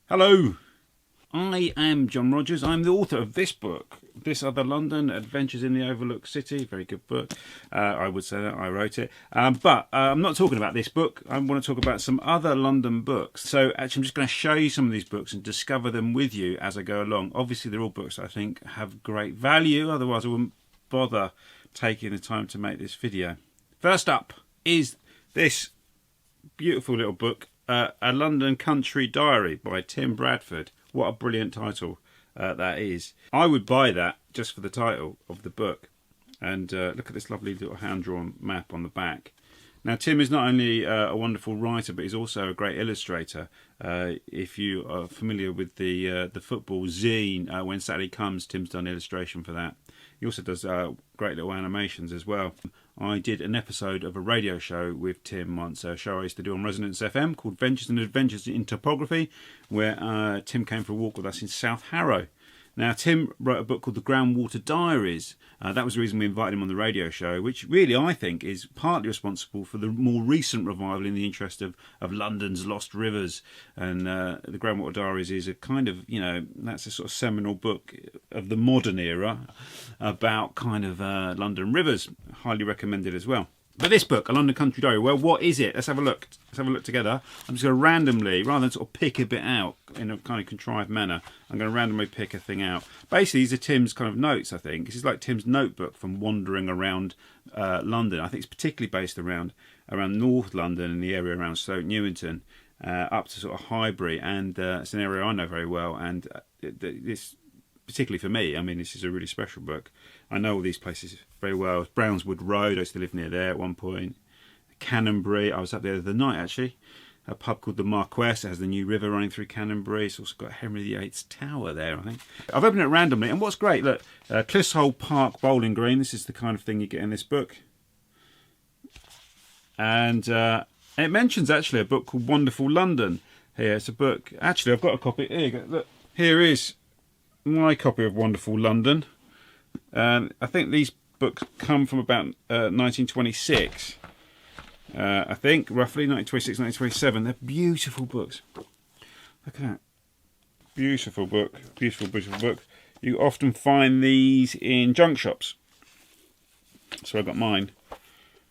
Hello, I am John Rogers. I'm the author of this book, This Other London, Adventures in the Overlooked City. Very good book. I would say that I wrote it. But I'm not talking about this book. I want to talk about some other London books. So actually I'm just going to show you some of these books and discover them with you as I go along. Obviously they're all books I think have great value, otherwise I wouldn't bother taking the time to make this video. First up is this beautiful little book, A London Country Diary by Tim Bradford. What a brilliant title that is. I would buy that just for the title of the book. And look at this lovely little hand-drawn map on the back. Now, Tim is not only a wonderful writer, but he's also a great illustrator. If you are familiar with the football zine, When Saturday Comes, Tim's done illustration for that. He also does great little animations as well. I did an episode of a radio show with Tim once, a show I used to do on Resonance FM called Ventures and Adventures in Topography, where Tim came for a walk with us in South Harrow. Now, Tim wrote a book called The Groundwater Diaries. That was the reason we invited him on the radio show, which really, I think, is partly responsible for the more recent revival in the interest of London's lost rivers. And The Groundwater Diaries is a kind of, that's a sort of seminal book of the modern era about kind of London rivers. Highly recommended as well. But this book, A London Country Diary, well, what is it? Let's have a look. Let's have a look together. I'm just going to randomly, rather than sort of pick a bit out in a kind of contrived manner, I'm going to randomly pick a thing out. Basically, these are Tim's kind of notes, I think. This is like Tim's notebook from wandering around London. I think it's particularly based around North London and the area around Stoke Newington, up to sort of Highbury. And it's an area I know very well. And this, particularly for me, I mean, this is a really special book. I know all these places very well. Brownswood Road, I used to live near there at one point. Canonbury, I was up there the other night actually. A pub called the Marquess. It has the new river running through Canonbury. It's also got Henry VIII's Tower there, I think. I've opened it randomly, and what's great, look, Clissold Park Bowling Green. This is the kind of thing you get in this book. And it mentions actually a book called Wonderful London. Here, it's a book. Actually, I've got a copy. Here you go. Look, here is my copy of Wonderful London. I think these books come from about 1926. I think, roughly, 1926, 1927. They're beautiful books. Look at that. Beautiful book. Beautiful, beautiful book. You often find these in junk shops. So I got mine.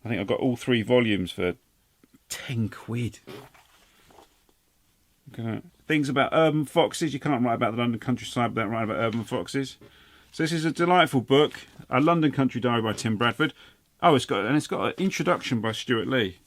I think I got all 3 volumes for 10 quid. Look at that. Things about urban foxes. You can't write about the London countryside without writing about urban foxes. So this is a delightful book, A London Country Diary by Tim Bradford. Oh, it's got an introduction by Stuart Lee.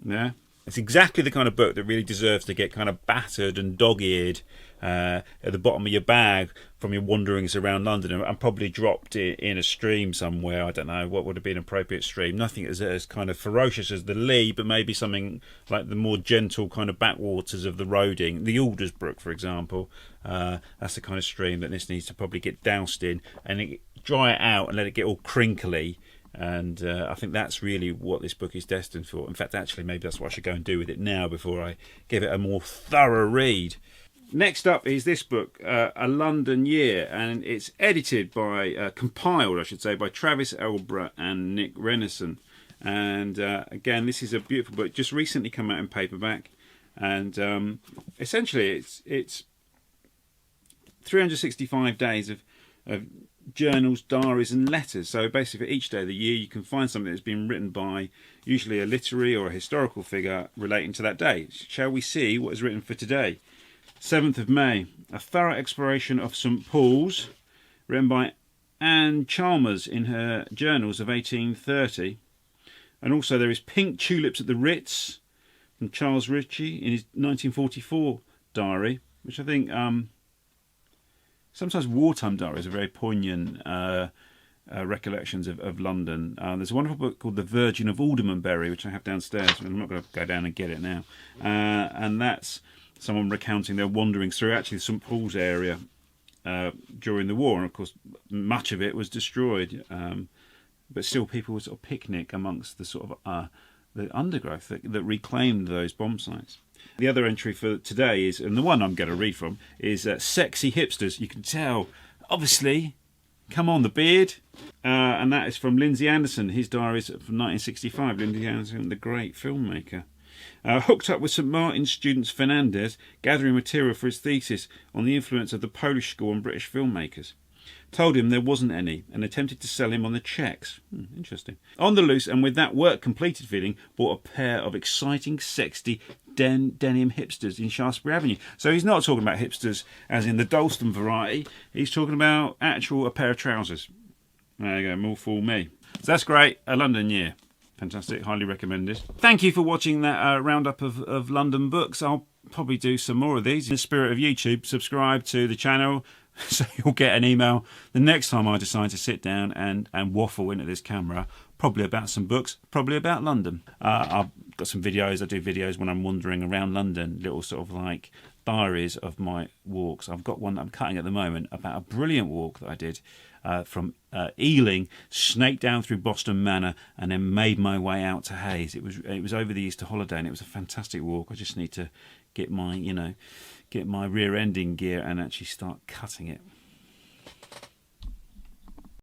Yeah, it's exactly the kind of book that really deserves to get kind of battered and dog-eared at the bottom of your bag from your wanderings around London, and probably dropped in a stream somewhere. I don't know what would have been an appropriate stream. Nothing as kind of ferocious as the Lee, but maybe something like the more gentle kind of backwaters of the Roding, the Aldersbrook, for example. That's the kind of stream that this needs to probably get doused in and dry it out and let it get all crinkly. And I think that's really what this book is destined for. In fact, actually, maybe that's what I should go and do with it now before I give it a more thorough read. Next up is this book, A London Year, and it's edited by, compiled, I should say, by Travis Elborough and Nick Renison. And again, this is a beautiful book, just recently come out in paperback. And essentially, it's 365 days of journals, diaries and letters. So basically for each day of the year you can find something that's been written by usually a literary or a historical figure relating to that day. Shall we see what is written for today? 7th of May, a thorough exploration of St. Paul's, written by Anne Chalmers in her journals of 1830. And also there is Pink Tulips at the Ritz from Charles Ritchie in his 1944 diary, which I think sometimes wartime diaries are very poignant recollections of London. There's a wonderful book called The Virgin of Aldermanbury, which I have downstairs. I'm not going to go down and get it now. And that's someone recounting their wanderings through actually St. Paul's area during the war. And of course, much of it was destroyed. But still people would sort of picnic amongst the sort of the undergrowth that reclaimed those bomb sites. The other entry for today is, and the one I'm going to read from, is Sexy Hipsters. You can tell, obviously, come on, the beard. And that is from Lindsay Anderson. His diary is from 1965. Lindsay Anderson, the great filmmaker. Hooked up with St. Martin's students Fernandez, gathering material for his thesis on the influence of the Polish school on British filmmakers. Told him there wasn't any and attempted to sell him on the checks. Interesting. On the loose and with that work completed feeling, bought a pair of exciting, sexy denim hipsters in Shaftesbury Avenue. So he's not talking about hipsters as in the Dalston variety. He's talking about a pair of trousers. There you go, more fool me. So that's great. A London year. Fantastic. Highly recommended. Thank you for watching that roundup of London books. I'll probably do some more of these. In the spirit of YouTube, subscribe to the channel so you'll get an email the next time I decide to sit down and waffle into this camera, probably about some books, probably about London. I've got some videos. I do videos when I'm wandering around London, little sort of like diaries of my walks. I've got one that I'm cutting at the moment about a brilliant walk that I did from Ealing, snaked down through Boston Manor, and then made my way out to Hayes. It was over the Easter holiday, and it was a fantastic walk. I just need to get my rear end in gear and actually start cutting it.